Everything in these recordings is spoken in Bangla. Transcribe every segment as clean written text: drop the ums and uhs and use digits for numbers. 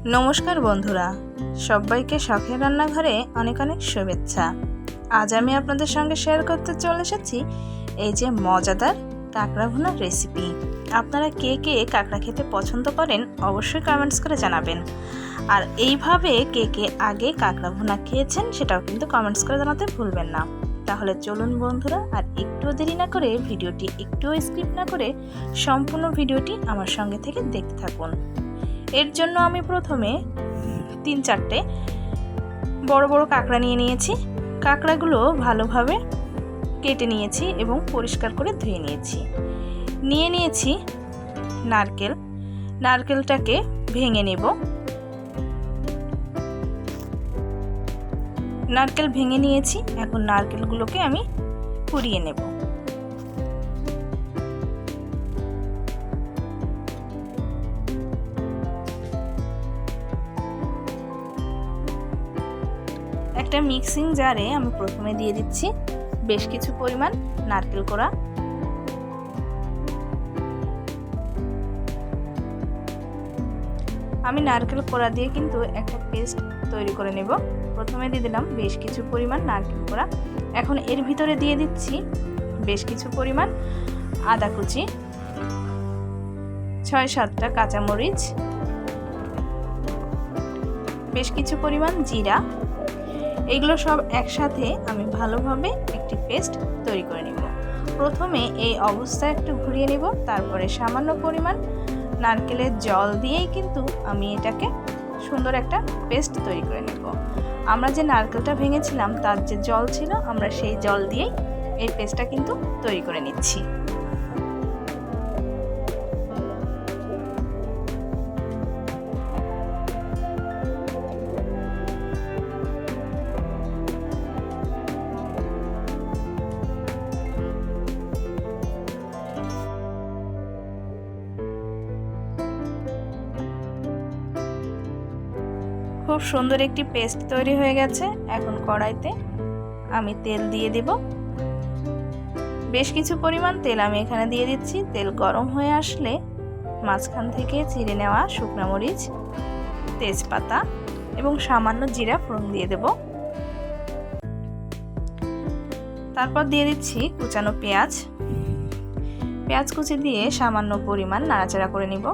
নমস্কার বন্ধুরা, সবাইকে শখের রান্নাঘরে অনেক অনেক শুভেচ্ছা। আজ আমি আপনাদের সঙ্গে শেয়ার করতে চলে এসেছি এই যে মজাদার কাঁকড়া ভুনার রেসিপি। আপনারা কে কে কাঁকড়া খেতে পছন্দ করেন অবশ্যই কমেন্টস করে জানাবেন। আর এইভাবে কে কে আগে কাঁকড়া ভুনা খেয়েছেন সেটাও কিন্তু কমেন্টস করে জানাতে ভুলবেন না। তাহলে চলুন বন্ধুরা, আর একটুও দেরি না করে ভিডিওটি একটুও স্কিপ না করে সম্পূর্ণ ভিডিওটি আমার সঙ্গে থেকে দেখতে থাকুন। এর জন্য আমি প্রথমে 3-4টে বড় বড় কাঁকড়া নিয়ে নিয়েছি। কাঁকড়াগুলো ভালোভাবে কেটে নিয়েছি এবং পরিষ্কার করে ধুয়ে নিয়েছি। নিয়ে নিয়েছি নারকেল, নারকেলটাকে ভেঙে নেব। নারকেল ভেঙে নিয়েছি, এখন নারকেলগুলোকে আমি কুড়িয়ে নেব। একটা মিক্সিং জারে আমি প্রথমে দিয়ে দিচ্ছি বেশ কিছু পরিমাণ নারকেল কোড়া। আমি নারকেল কোড়া দিয়ে কিন্তু একটা পেস্ট তৈরি করে নেব। প্রথমে দিয়ে দিলাম বেশ কিছু পরিমাণ নারকেল কোড়া। এখন এর ভিতরে দিয়ে দিচ্ছি বেশ কিছু পরিমাণ আদা কুচি, 6-7টা কাঁচামরিচ, বেশ কিছু পরিমাণ জিরা। এগুলো সব একসাথে আমি ভালোভাবে একটি পেস্ট তৈরি করে নেব। প্রথমে এই অবস্থায় একটু ঘুরিয়ে নেব, তারপরে সামান্য পরিমাণ নারকেলের জল দিয়েই কিন্তু আমি এটাকে সুন্দর একটা পেস্ট তৈরি করে নেব। আমরা যে নারকেলটা ভেঙেছিলাম তার যে জল ছিল, আমরা সেই জল দিয়েই এই পেস্টটা কিন্তু তৈরি করে নিচ্ছি। খুব সুন্দর একটি পেস্ট তৈরি হয়ে গেছে। এখন কড়াইতে আমি তেল দিয়ে দেব। বেশ কিছু পরিমাণ তেল আমি এখানে দিয়ে দিচ্ছি। তেল গরম হয়ে আসলে মাঝখান থেকে চিড়ে নেওয়া শুকনো মরিচ, তেজপাতা এবং সামান্য জিরা ফোড়ন দিয়ে দেব। তারপর দিয়ে দিচ্ছি কুচানো পেঁয়াজ। পেঁয়াজ কুচি দিয়ে সামান্য পরিমাণ নাড়াচাড়া করে নিব।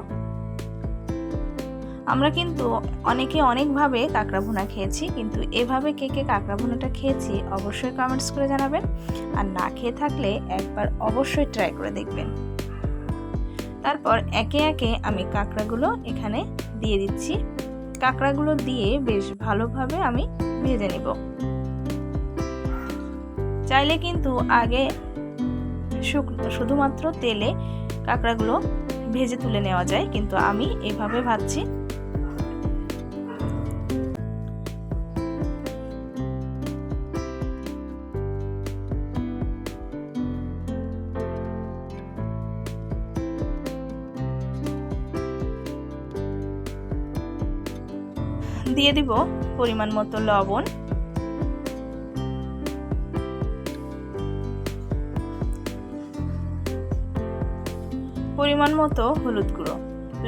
আমরা কিন্তু অনেকে অনেকভাবে কাঁকড়া ভুনা খেয়েছি, কিন্তু এভাবে কে কে কাঁকড়া ভুনাটা খেয়েছি অবশ্যই কমেন্টস করে জানাবেন। আর না খেয়ে থাকলে একবার অবশ্যই ট্রাই করে দেখবেন। তারপর একে একে আমি কাঁকড়াগুলো এখানে দিয়ে দিচ্ছি। কাঁকড়াগুলো দিয়ে বেশ ভালোভাবে আমি ভেজে নেব। চাইলে কিন্তু আগে শুধুমাত্র তেলে কাঁকড়াগুলো ভেজে তুলে নেওয়া যায়, কিন্তু আমি এভাবে ভাজছি। দিয়ে দিব পরিমাণ মতো লবণ, পরিমাণ মতো হলুদ গুঁড়ো।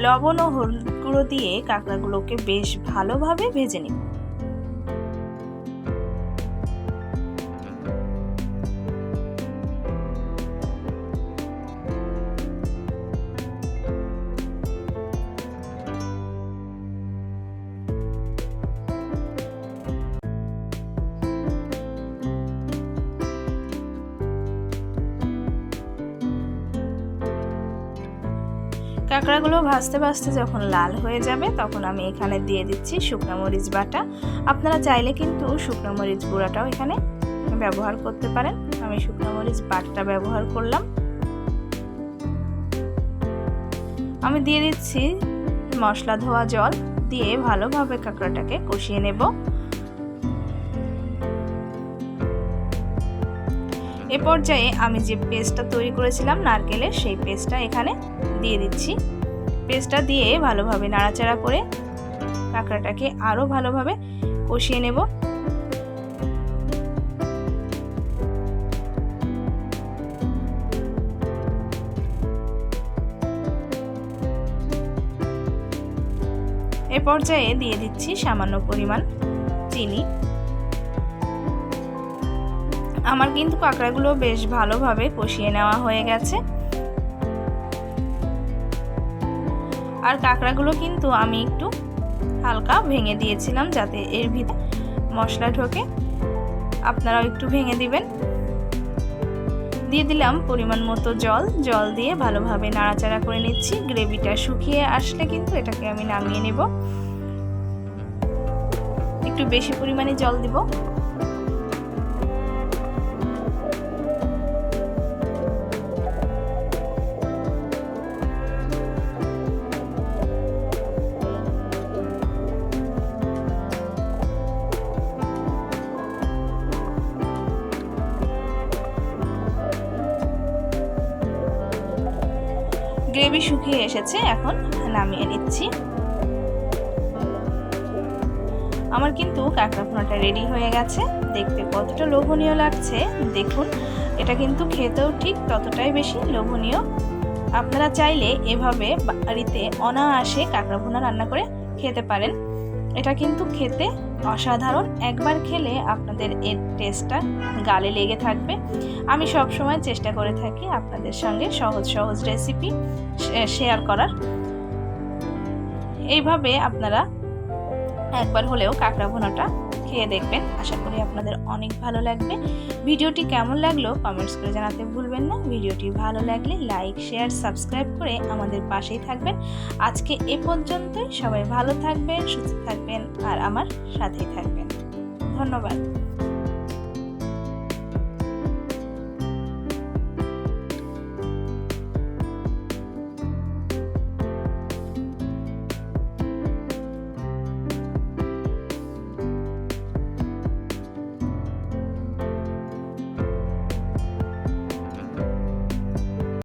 লবণ ও হলুদ গুঁড়ো দিয়ে কাঁকড়াগুলোকে বেশ ভালোভাবে ভেজে নিব। কাঁকড়াগুলো ভাজতে ভাজতে যখন লাল হয়ে যাবে তখন আমি এখানে দিয়ে দিচ্ছি শুকনো মরিচ বাটা। আপনারা চাইলে কিন্তু শুকনো মরিচ গুঁড়াটাও এখানে ব্যবহার করতে পারেন। আমি শুকনো মরিচ বাটাটা ব্যবহার করলাম। আমি দিয়ে দিচ্ছি মশলা ধোয়া জল, দিয়ে ভালোভাবে কাঁকড়াটাকে কষিয়ে নেব। এ পর্যায়ে আমি যে পেস্টটা তৈরি করেছিলাম নারকেলের, সেই পেস্টটা এখানে দিয়ে দিচ্ছি। পেস্টটা দিয়ে ভালোভাবে নাড়াচাড়া করে কাঁকড়াটাকে আরও ভালোভাবে কষিয়ে নেব। এ এ পর্যায়ে দিয়ে দিচ্ছি সামান্য পরিমাণ চিনি। আমার কিন্তু কাঁকড়াগুলো বেশ ভালোভাবে কষিয়ে নেওয়া হয়ে গেছে। আর কাঁকড়াগুলো কিন্তু আমি একটু হালকা ভেঙে দিয়েছিলাম যাতে এর ভিতরে মশলা ঢোকে, আপনারাও একটু ভেঙে দিবেন। দিয়ে দিলাম পরিমাণ মতো জল দিয়ে ভালোভাবে নাড়াচাড়া করে নিচ্ছি। গ্রেভিটা শুকিয়ে আসলে কিন্তু এটাকে আমি নামিয়ে নেব। একটু বেশি পরিমাণে জল দিব। গ্রেভি শুকিয়ে এসেছে, এখন নামিয়ে নিচ্ছি। আমার কিন্তু কাঁকড়া ভুনাটা রেডি হয়ে গেছে। দেখতে কতটা লোভনীয় লাগছে দেখুন, এটা কিন্তু খেতেও ঠিক ততটাই বেশি লোভনীয়। আপনারা চাইলে এভাবে বাড়িতে অনায়াসে কাঁকড়া ভুনা রান্না করে খেতে পারেন। এটা কিন্তু খেতে অসাধারণ, একবার খেলে আপনাদের এর টেস্টটা গালে লেগে থাকবে। আমি সব সময় চেষ্টা করে থাকি আপনাদের সঙ্গে সহজ রেসিপি শেয়ার করার। এইভাবে আপনারা একবার হলেও কাঁকড়া ভুনাটা খেয়ে দেখবেন, আশা করি আপনাদের অনেক ভালো লাগবে। ভিডিওটি কেমন লাগলো কমেন্টস করে জানাতে ভুলবেন না। ভিডিওটি ভালো লাগলে লাইক, শেয়ার, সাবস্ক্রাইব করে আমাদের পাশেই থাকবেন। আজকে এ পর্যন্তই। সবাই ভালো থাকবেন, সুস্থ থাকবেন আর আমার সাথেই থাকবেন। ধন্যবাদ।